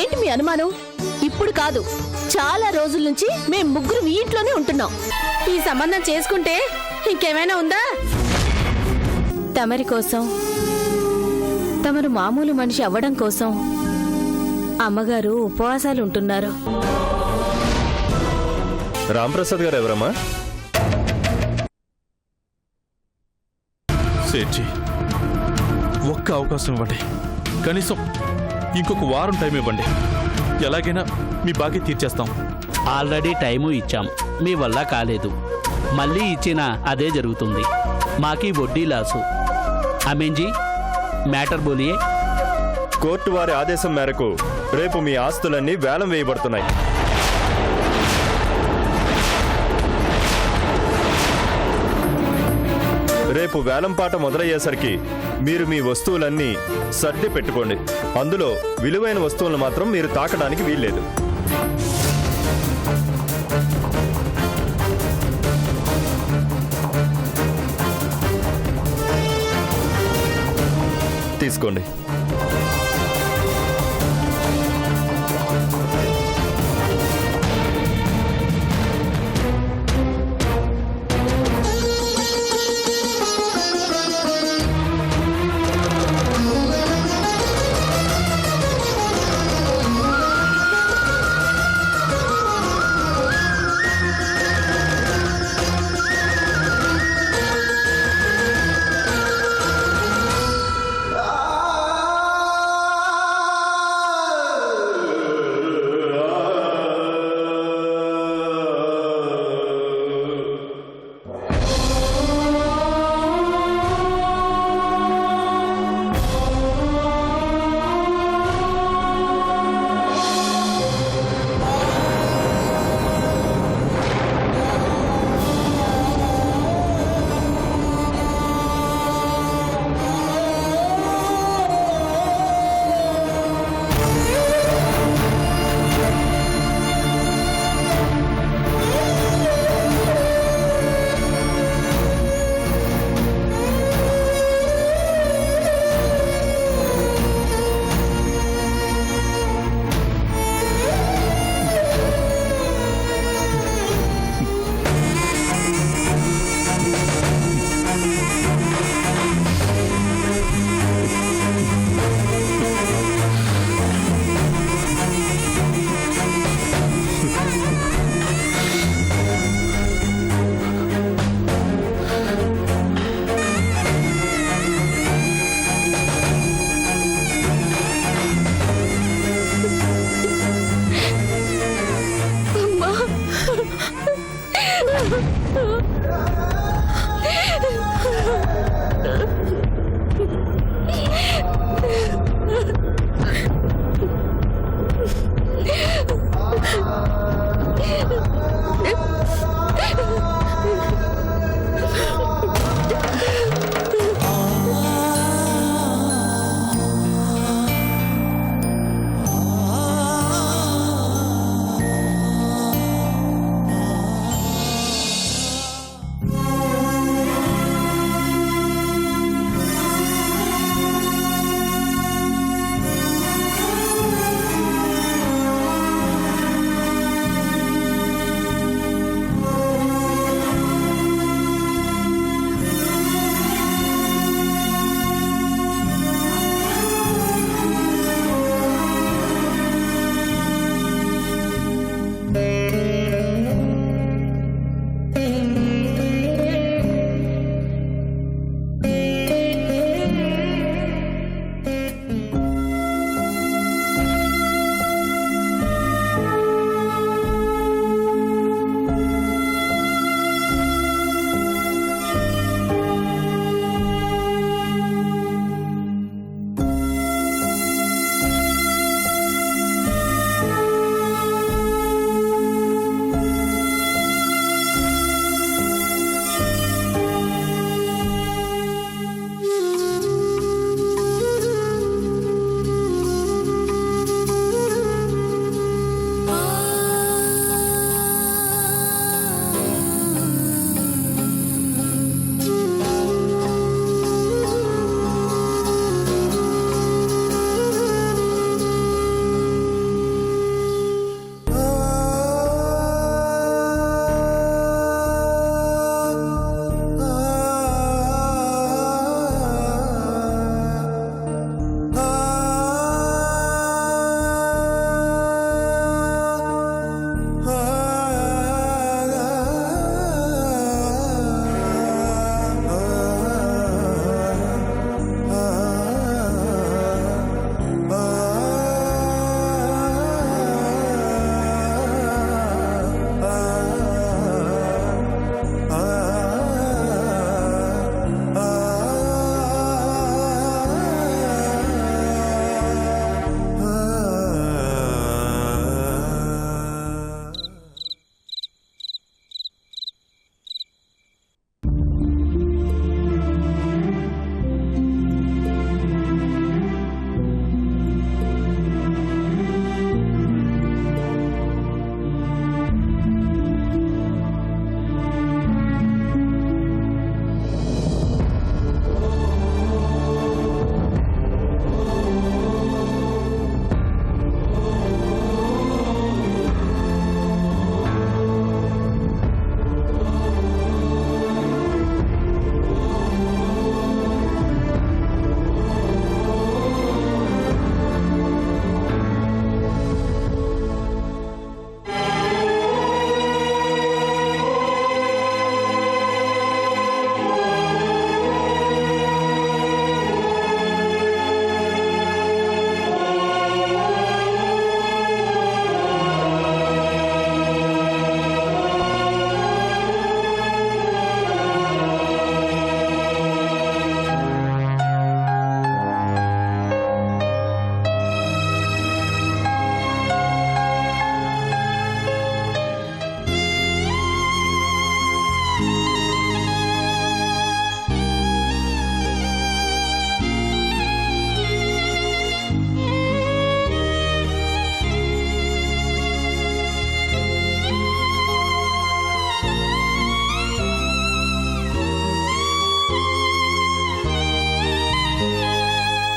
ఏంటి మీ అనుమానం? ఇప్పుడు కాదు, చాలా రోజుల నుంచి మేం ముగ్గురు మీ ఇంట్లోనే ఉంటున్నాం. ఈ సంబంధం చేసుకుంటే ఇంకేమైనా ఉందా? తమరి కోసం, తమరు మామూలు మనిషి అవ్వడం కోసం అమ్మగారు ఉపవాసాలు ఉంటున్నారు. రాంప్రసాద్ గారు ఎవరమ్మా? సేఠ్జీ, ఒక్క అవకాశం ఇవ్వండి. కనీసం ఇంకొక వారం టైం ఇవ్వండి. ఎలాగైనా మీ బాకీ తీర్చేస్తాం. ఆల్రెడీ టైము ఇచ్చాం, మీ వల్ల కాలేదు. మళ్ళీ ఇచ్చినా అదే జరుగుతుంది. మాకీ వడ్డీ లాసు. అమీన్జీ, మ్యాటర్ బోలియే. కోర్టు వారి ఆదేశం మేరకు రేపు మీ ఆస్తులన్నీ వేలం వేయబడుతున్నాయి. రేపు వేలంపాట మొదలయ్యేసరికి మీరు మీ వస్తువులన్నీ సర్ది పెట్టుకోండి. అందులో విలువైన వస్తువులను మాత్రం మీరు తాకడానికి వీల్లేదు. తీసుకోండి.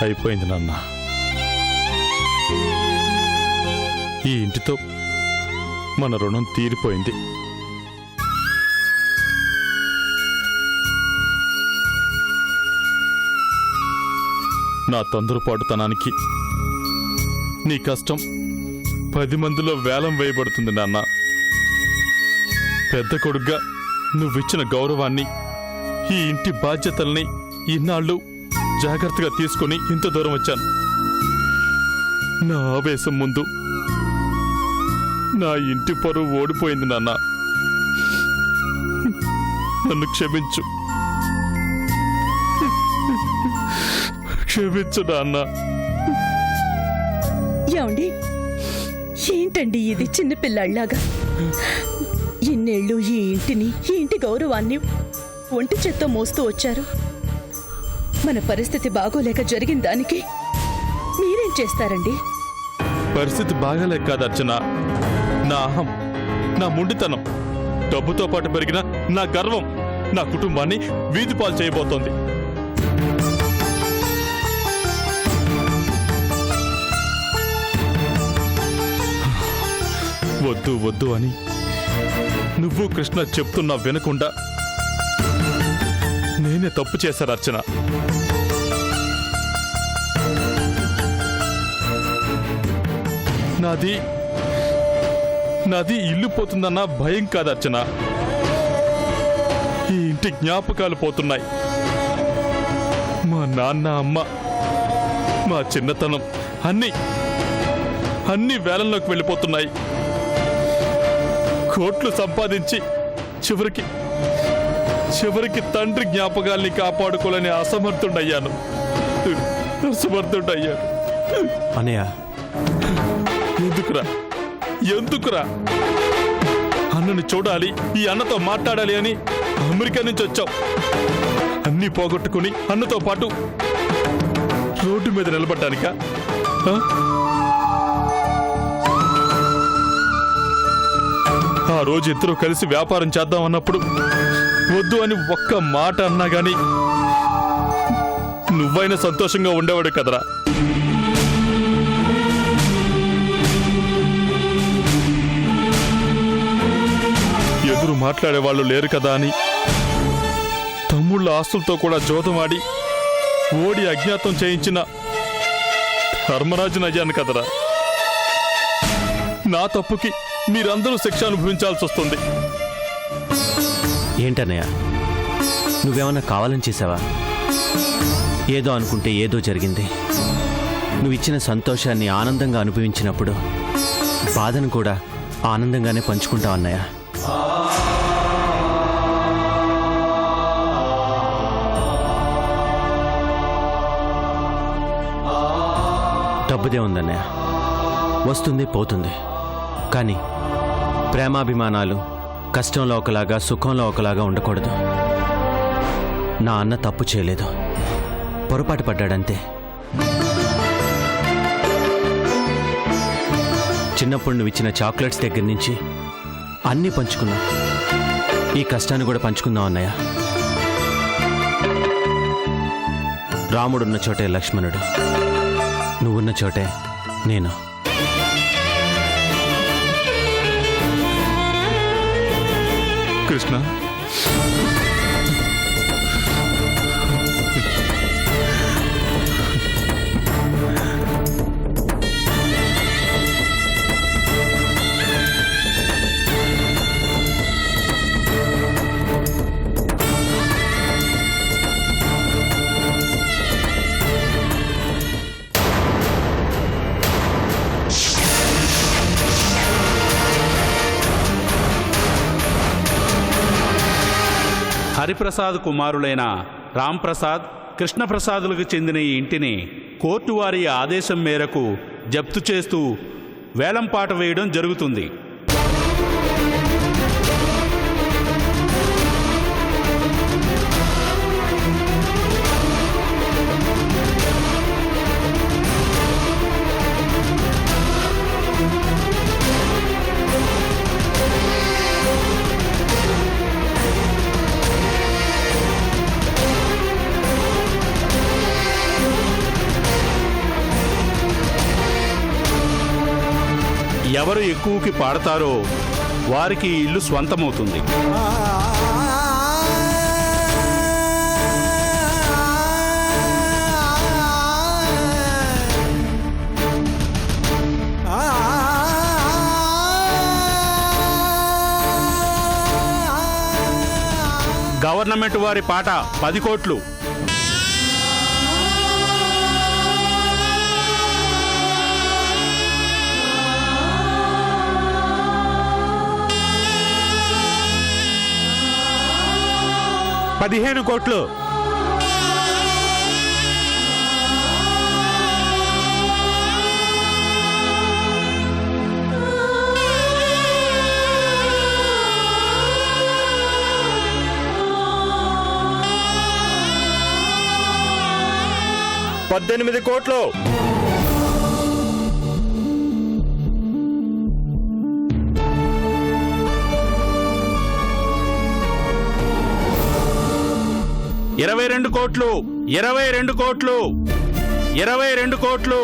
అయిపోయింది నాన్న. ఈ ఇంటితో మన రుణం తీరిపోయింది. నా తొందరపాటుతనానికి నీ కష్టం 10 మందిలో వేలం వేయబడుతుంది నాన్న. పెద్ద కొడుగ్గా నువ్విచ్చిన గౌరవాన్ని, ఈ ఇంటి బాధ్యతల్ని ఇన్నాళ్ళు జాగ్రత్తగా తీసుకుని ఇంత దూరం వచ్చాను. నా ఆవేశం ముందు నా ఇంటి పరువు ఓడిపోయింది నాన్న. నన్ను క్షమించు, క్షమించు నాన్న. ఏమండి, ఏంటండి ఇది చిన్నపిల్లలాగా? ఇన్నేళ్ళు ఈ ఇంటిని, ఈ ఇంటి గౌరవాన్ని ఒంటి చేత్తో మోస్తూ వచ్చారు. మన పరిస్థితి బాగోలేక జరిగిన దానికి మీరేం చేస్తారండి? పరిస్థితి బాగాలేక కాదు అర్చన, నా అహం, నా మొండితనం, డబ్బుతో పాటు పెరిగిన నా గర్వం నా కుటుంబాన్ని వీధి పాలు చేయబోతోంది. వద్దు వద్దు అని నువ్వు కృష్ణ చెప్తున్నా వినకుండా నేనే తప్పు చేశాను అర్చన. నాది ఇల్లు పోతుందన్న భయం కాదు అర్చన, ఈ ఇంటి జ్ఞాపకాలు పోతున్నాయి. మా నాన్న, అమ్మ, మా చిన్నతనం అన్ని వేలంలోకి వెళ్ళిపోతున్నాయి. కోట్లు సంపాదించి చివరికి తండ్రి జ్ఞాపకాల్ని కాపాడుకోలేని అసమర్థుడయ్యాను. అన్నయ్య, ఎందుకురా అన్నని చూడాలి, ఈ అన్నతో మాట్లాడాలి అని అమెరికా నుంచి వచ్చావు. అన్నీ పోగొట్టుకుని అన్నతో పాటు రోడ్డు మీద నిలబడ్డానికా? ఆ రోజు ఇద్దరు కలిసి వ్యాపారం చేద్దాం అన్నప్పుడు వద్దు అని ఒక్క మాట అన్నా గాని నువ్వైనా సంతోషంగా ఉండేవాడు కదరా. ఎదురు మాట్లాడేవాళ్ళు లేరు కదా అని తమ్ముళ్ళ ఆస్తులతో కూడా జోదమాడి ఓడి అజ్ఞాతం చేయించిన ధర్మరాజుని అయ్యాను కదరా. నా తప్పుకి మీరందరూ శిక్ష అనుభవించాల్సి వస్తుంది. ఏంటన్నయ్య, నువ్వేమన్నా కావాలని చేసావా? ఏదో అనుకుంటే ఏదో జరిగింది. నువ్విచ్చిన సంతోషాన్ని ఆనందంగా అనుభవించినప్పుడు బాధను కూడా ఆనందంగానే పంచుకుంటావు అన్నయ్య. డబ్బుదే ఉందన్నయ్య, వస్తుంది పోతుంది. కానీ ప్రేమాభిమానాలు కష్టంలో ఒకలాగా సుఖంలో ఒకలాగా ఉండకూడదు. నా అన్న తప్పు చేయలేదు, పొరపాటు పడ్డాడంతే. చిన్నప్పుడు నువ్వు ఇచ్చిన చాక్లెట్స్ దగ్గర నుంచి అన్నీ పంచుకున్నా. ఈ కష్టాన్ని కూడా పంచుకుందాం అన్నయ్య. రాముడున్న చోటే లక్ష్మణుడు, నువ్వున్న చోటే నేను. కృష్ణ, హరిప్రసాద్ కుమారులైన రాంప్రసాద్, కృష్ణప్రసాదులకు చెందిన ఈ ఇంటిని కోర్టు వారి ఆదేశం మేరకు జప్తు చేస్తూ వేలంపాట వేయడం జరుగుతుంది. ఎవరు ఎక్కువకి పాడతారో వారికి ఈ ఇల్లు స్వంతమవుతుంది. గవర్నమెంట్ వారి పాట 10 కోట్లు. పదిహేను కోట్లు. పద్దెనిమిది కోట్లు. ఇరవై 22 కోట్లు. 22 కోట్లు. 22 కోట్లు.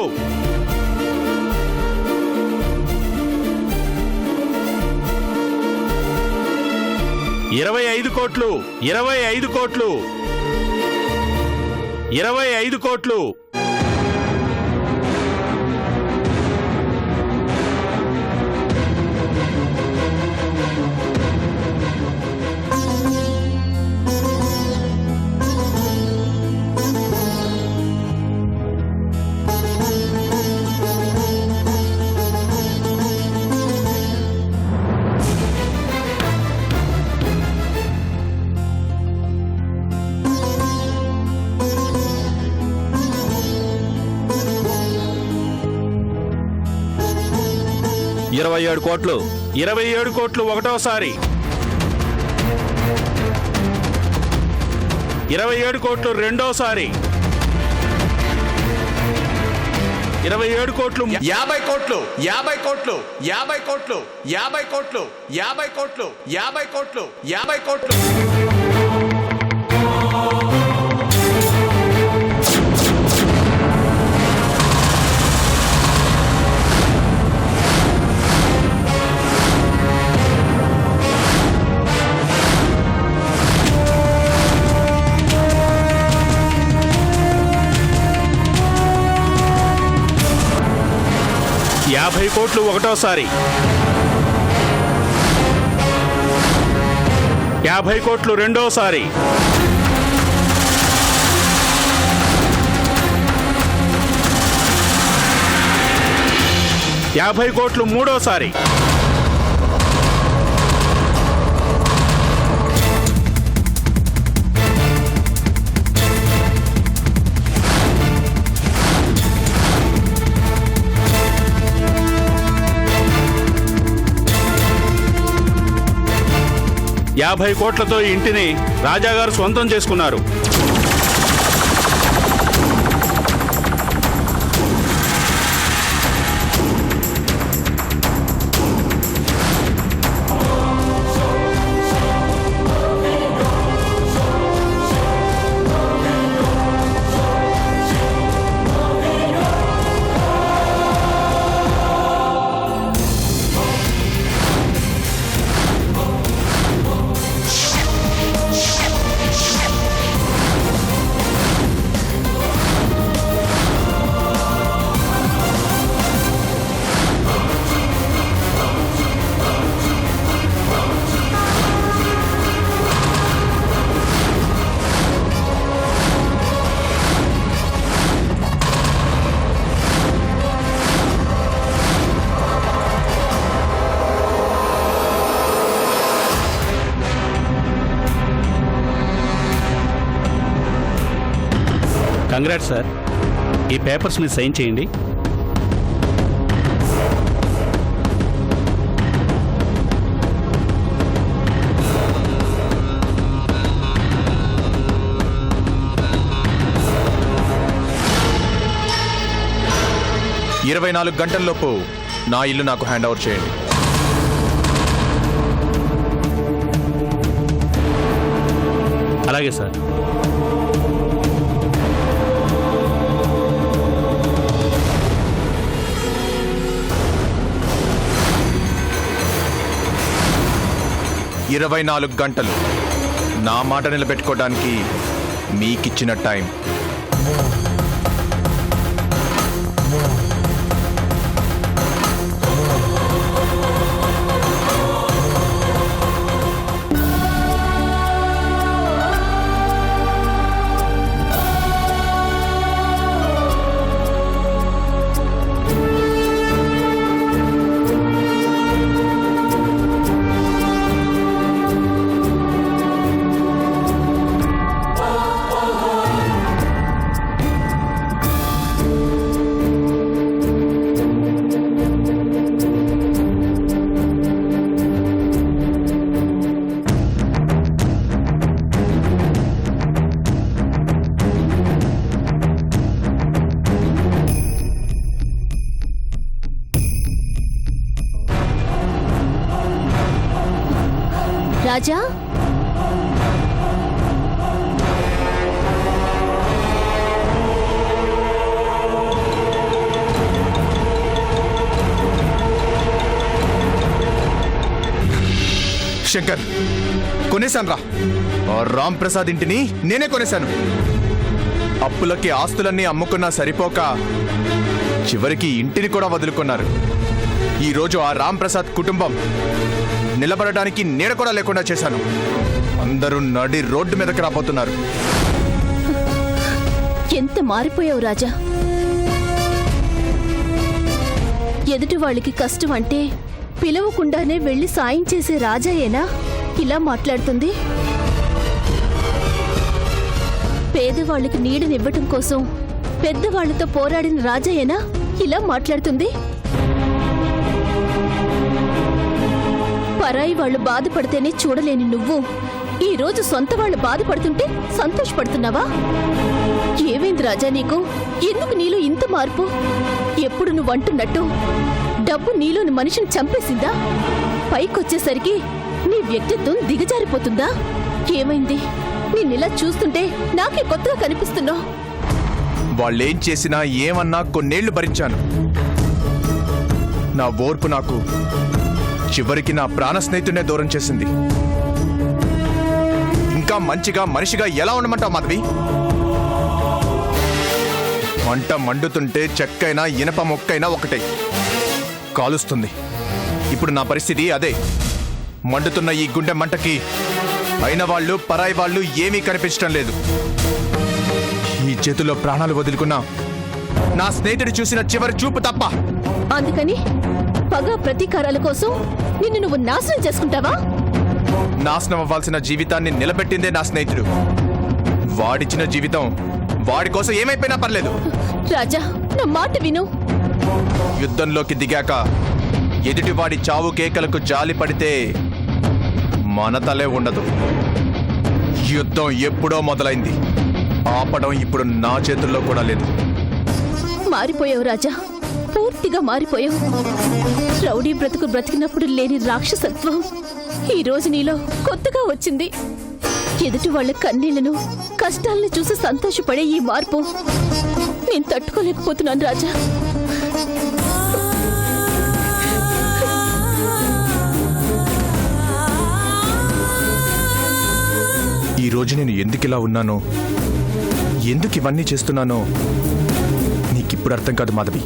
25 కోట్లు. 25 కోట్లు. 25 కోట్లు. 27 కోట్లు. 27 కోట్లు ఒకటోసారి. 27 కోట్లు రెండోసారి. 27 కోట్లు. 50 కోట్లు. 50 కోట్లు. 50 కోట్లు. 50 కోట్లు. 50 కోట్లు. 50 కోట్లు. 50 కోట్లు. యాభై కోట్లు ఒకటోసారి. 50 కోట్లు రెండోసారి. 50 కోట్లు మూడోసారి. 50 కోట్లతో ఈ ఇంటిని రాజాగారు సొంతం చేసుకున్నారు. Congrats sir. ఈ పేపర్స్ మీద సైన్ చేయండి. ఇరవై 24 గంటల్లోపు నా ఇల్లు నాకు హ్యాండ్ ఓవర్ చేయండి. అలాగే సార్. 24 గంటలు నా మాట నిలబెట్టుకోవడానికి మీకిచ్చిన టైం. రాజా, శంకర్, కొనేశాను రా. రామ్ ప్రసాద్ ఇంటిని నేనే కొనేశాను. అప్పులకి ఆస్తులన్నీ అమ్ముకున్నా సరిపోక చివరికి ఇంటిని కూడా వదులుకున్నారు. ఈరోజు ఆ రామ్ ప్రసాద్ కుటుంబం నిలబడడానికి నీడ కూడా లేకుండా చేశాను. అందరూ నడి రోడ్డు మీదకి రాబోతున్నారు. ఎంత మారిపోయావు రాజా. ఎదుటి వాళ్ళకి కష్టం అంటే పిలవకుండానే వెళ్లి సాయం చేసే రాజాయేనా ఇలా మాట్లాడుతుంది? పేదవాళ్ళకి నీడనివ్వటం కోసం పెద్దవాళ్లతో పోరాడిన రాజాయేనా ఇలా మాట్లాడుతుంది? పరాయి వాళ్ళు బాధపడితేనే చూడలేని నువ్వు ఈ రోజు సొంత వాళ్ళు బాధపడుతుంటే సంతోషపడుతున్నావా? ఏమైంది రాజా నీకు? ఎందుకు నీలో ఇంత మార్పు? ఎప్పుడు నువ్వు అంటున్నట్టు డబ్బు నీలోని మనిషిని చంపేసిందా? పైకొచ్చేసరికి నీ వ్యక్తిత్వం దిగజారిపోతుందా? ఏమైంది? నిన్నిలా చూస్తుంటే నాకే కొత్తగా కనిపిస్తున్నావు. వాళ్ళేం చేసినా ఏమన్నా కొన్నేళ్లు భరించాను. నా ఓర్పు నాకు చివరికి నా ప్రాణ స్నేహితుడినే దూరం చేసింది. ఇంకా మంచిగా మనిషిగా ఎలా ఉండమంటావు మాధవి? మంట మండుతుంటే చెక్కైనా ఇనప మొక్కైనా ఒకటే, కాలుస్తుంది. ఇప్పుడు నా పరిస్థితి అదే. మండుతున్న ఈ గుండె మంటకి అయిన వాళ్ళు పరాయి వాళ్ళు ఏమీ కనిపించడం లేదు. ఈ చేతుల్లో ప్రాణాలు వదులుకున్నా నా స్నేహితుడు చూసిన చివరి చూపు తప్ప. అందుకని పగ ప్రతీకారాల కోసం నిన్ను నువ్వు నాశనం చేసుకుంటావా? నాశనం అవ్వాల్సిన జీవితాన్ని నిలబెట్టిందే నా స్నేహితుడు. వాడిచ్చిన జీవితం వాడి కోసం ఏమైపోయినా పర్లేదు. రాజా, నా మాట విను. యుద్ధంలోకి దిగాక ఎదుటివాడి చావు కేకలకు జాలి పడితే మన తలే ఉండదు. యుద్ధం ఎప్పుడో మొదలైంది. ఆపడం ఇప్పుడు నా చేతుల్లో కూడా లేదు. మారిపోయావు రాజా, పూర్తిగా మారిపోయావు. రౌడీ బ్రతుకు బ్రతికినప్పుడు లేని రాక్షసత్వం ఈ రోజు నీలో కొత్తగా వచ్చింది. ఎదుటి వాళ్ళ కన్నీళ్లను కష్టాలను చూసి సంతోషపడే ఈ మార్పు నేను తట్టుకోలేకపోతున్నాను రాజా. ఈ రోజు నేను ఎందుకిలా ఉన్నానో, ఎందుకు ఇవన్నీ చేస్తున్నానో నీకిప్పుడు అర్థం కాదు మాధవి.